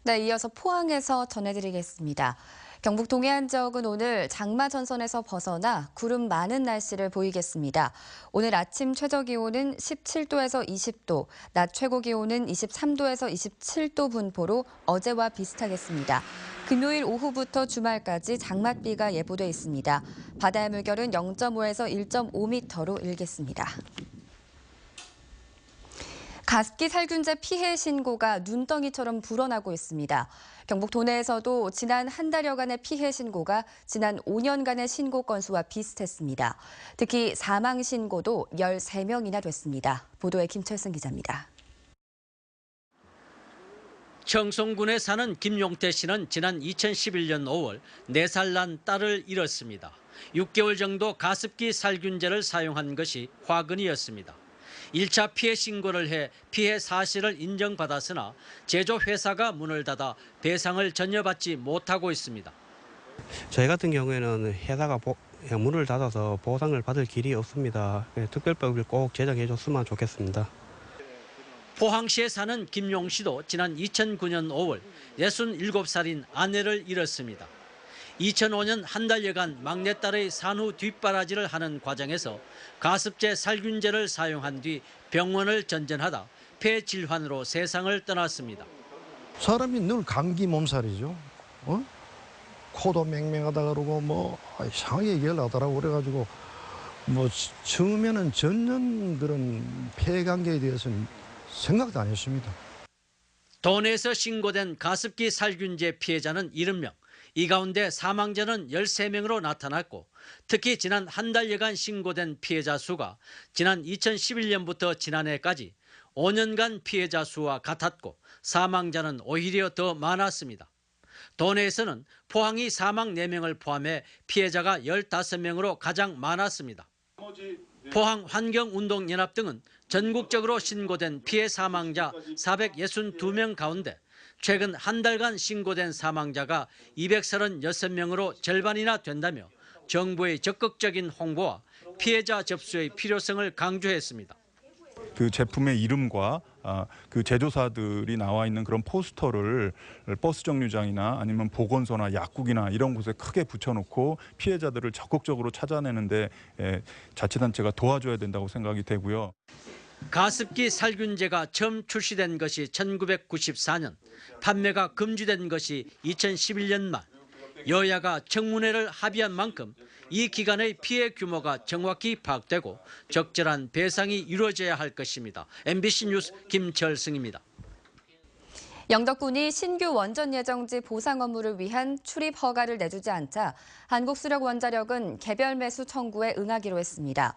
네, 이어서 포항에서 전해드리겠습니다. 경북 동해안 지역은 오늘 장마 전선에서 벗어나 구름 많은 날씨를 보이겠습니다. 오늘 아침 최저 기온은 17도에서 20도, 낮 최고 기온은 23도에서 27도 분포로 어제와 비슷하겠습니다. 금요일 오후부터 주말까지 장맛비가 예보돼 있습니다. 바다의 물결은 0.5에서 1.5m로 일겠습니다. 가습기 살균제 피해 신고가 눈덩이처럼 불어나고 있습니다. 경북 도내에서도 지난 한 달여간의 피해 신고가 지난 5년간의 신고 건수와 비슷했습니다. 특히 사망 신고도 13명이나 됐습니다. 보도에 김철승 기자입니다. 청송군에 사는 김용태 씨는 지난 2011년 5월 4살 난 딸을 잃었습니다. 6개월 정도 가습기 살균제를 사용한 것이 화근이었습니다. 1차 피해 신고를 해 피해 사실을 인정받았으나 제조회사가 문을 닫아 배상을 전혀 받지 못하고 있습니다. 저희 같은 경우에는 회사가 문을 닫아서 보상을 받을 길이 없습니다. 특별법을 꼭 제정해 줬으면 좋겠습니다. 포항시에 사는 김용 씨도 지난 2009년 5월 67살인 아내를 잃었습니다. 2005년 한 달여간 막내딸의 산후 뒷바라지를 하는 과정에서 가습제 살균제를 사용한 뒤 병원을 전전하다 폐질환으로 세상을 떠났습니다. 사람이 늘 감기 몸살이죠. 코도 맹맹하다 그러고 이상하게 얘기를 하더라고. 그래가지고 처음에는 전혀 그런 폐관계에 대해서는 생각도 안 했습니다. 도내에서 신고된 가습기 살균제 피해자는 70명. 이 가운데 사망자는 13명으로 나타났고 특히 지난 한 달여간 신고된 피해자 수가 지난 2011년부터 지난해까지 5년간 피해자 수와 같았고 사망자는 오히려 더 많았습니다. 도내에서는 포항이 사망 4명을 포함해 피해자가 15명으로 가장 많았습니다. 포항환경운동연합 등은 전국적으로 신고된 피해 사망자 462명 가운데 최근 한 달간 신고된 사망자가 236명으로 절반이나 된다며 정부의 적극적인 홍보와 피해자 접수의 필요성을 강조했습니다. 그 제품의 이름과 그 제조사들이 나와 있는 그런 포스터를 버스 정류장이나 아니면 보건소나 약국이나 이런 곳에 크게 붙여놓고 피해자들을 적극적으로 찾아내는데 자치단체가 도와줘야 된다고 생각이 되고요. 가습기 살균제가 처음 출시된 것이 1994년, 판매가 금지된 것이 2011년 말. 여야가 청문회를 합의한 만큼 이 기간의 피해 규모가 정확히 파악되고 적절한 배상이 이루어져야 할 것입니다. MBC 뉴스 김철승입니다. 영덕군이 신규 원전 예정지 보상 업무를 위한 출입 허가를 내주지 않자 한국수력원자력은 개별 매수 청구에 응하기로 했습니다.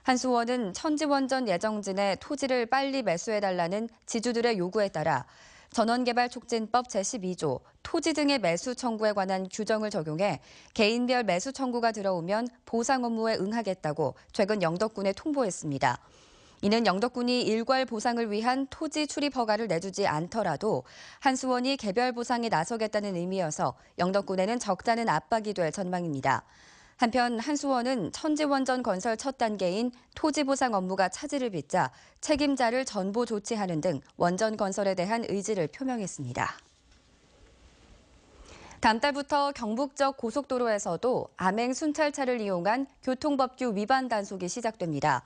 한수원은 천지원전 예정지 내 토지를 빨리 매수해달라는 지주들의 요구에 따라 전원개발촉진법 제12조 토지 등의 매수 청구에 관한 규정을 적용해 개인별 매수 청구가 들어오면 보상 업무에 응하겠다고 최근 영덕군에 통보했습니다. 이는 영덕군이 일괄 보상을 위한 토지 출입 허가를 내주지 않더라도 한수원이 개별 보상에 나서겠다는 의미여서 영덕군에는 적잖은 압박이 될 전망입니다. 한편 한수원은 천지원전 건설 첫 단계인 토지 보상 업무가 차질을 빚자 책임자를 전보 조치하는 등 원전 건설에 대한 의지를 표명했습니다. 다음 달부터 경북적 고속도로에서도 암행 순찰차를 이용한 교통법규 위반 단속이 시작됩니다.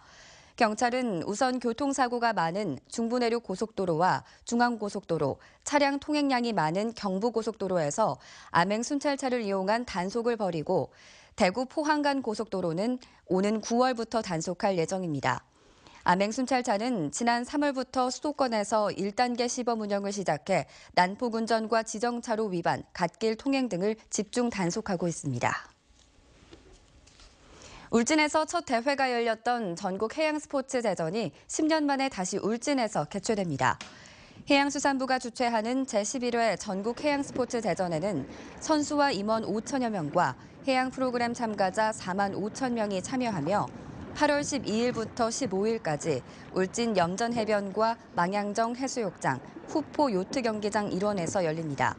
경찰은 우선 교통사고가 많은 중부내륙 고속도로와 중앙고속도로, 차량 통행량이 많은 경부고속도로에서 암행 순찰차를 이용한 단속을 벌이고 대구 포항 간 고속도로는 오는 9월부터 단속할 예정입니다. 암행 순찰차는 지난 3월부터 수도권에서 1단계 시범 운영을 시작해 난폭 운전과 지정차로 위반, 갓길 통행 등을 집중 단속하고 있습니다. 울진에서 첫 대회가 열렸던 전국 해양스포츠대전이 10년 만에 다시 울진에서 개최됩니다. 해양수산부가 주최하는 제11회 전국 해양스포츠대전에는 선수와 임원 5천여 명과 해양 프로그램 참가자 4만 5천 명이 참여하며 8월 12일부터 15일까지 울진 염전해변과 망양정 해수욕장, 후포 요트 경기장 일원에서 열립니다.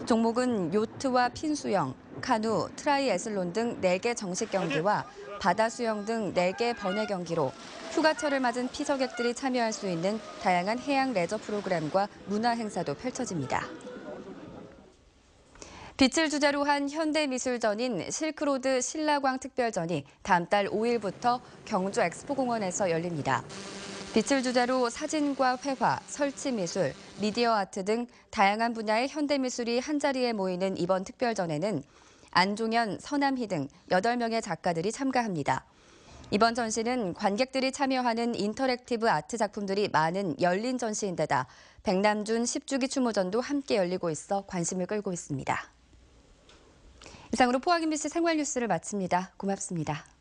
종목은 요트와 핀수영, 카누, 트라이애슬론 등 4개 정식 경기와 바다 수영 등 4개 번외 경기로 휴가철을 맞은 피서객들이 참여할 수 있는 다양한 해양 레저 프로그램과 문화 행사도 펼쳐집니다. 빛을 주제로 한 현대미술전인 실크로드 신라광 특별전이 다음 달 5일부터 경주 엑스포공원에서 열립니다. 빛을 주제로 사진과 회화, 설치미술, 미디어 아트 등 다양한 분야의 현대미술이 한자리에 모이는 이번 특별전에는 안종현, 서남희 등 8명의 작가들이 참가합니다. 이번 전시는 관객들이 참여하는 인터랙티브 아트 작품들이 많은 열린 전시인데다 백남준 10주기 추모전도 함께 열리고 있어 관심을 끌고 있습니다. 이상으로 포항 MBC 생활뉴스를 마칩니다. 고맙습니다.